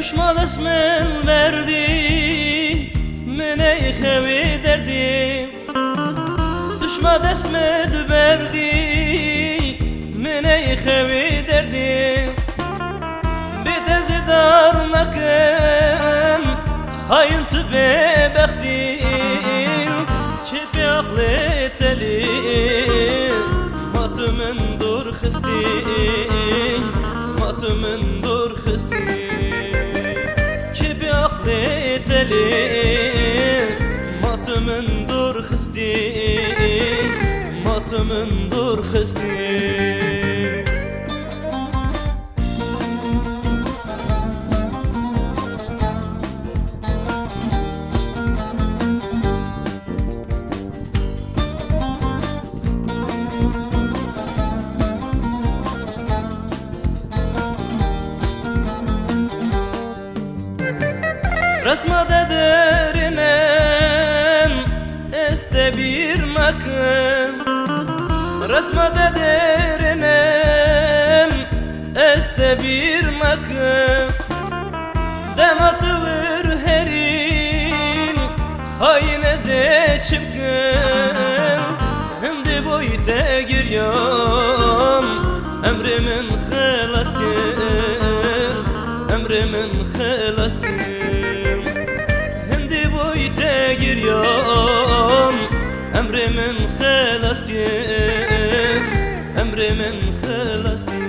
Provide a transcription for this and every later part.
Düşman esmen verdi mene xevi derdi. Düşman esmed verdi mene xevi derdi. Bedezidar nakem hain tübe bektil. Çepi aklı teli matımın dur hısti. Matımın dur hısti. Çepi aklı teli matımın dur hısti. Matımın dur hısti. Resma derinem este bir makım. Resma derinem este bir makım. Dematır herin haine seçimkın. Şimdi boyuta giriyorum emrimin xelaskın. Emrimin xelaskın. Boyuta giriyorum emrimin xelaskın. Emrimin xelaskın.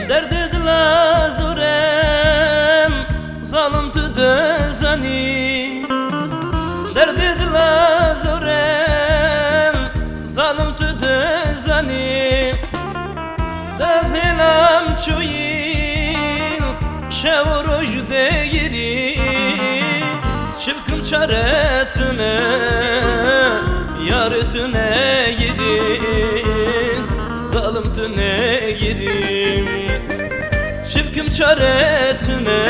Derdi dilazurem zalim tüdözani. Derdi dilazurem zalim tüdözani. Dezilam çuyil şevruj deyiri. Çılkım çaretine yarı tüne girin. Zalim tüne girin. Çılkım çaretine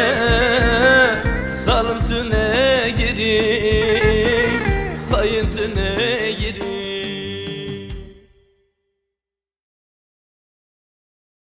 zalim tüne girin. Hain tüne girin.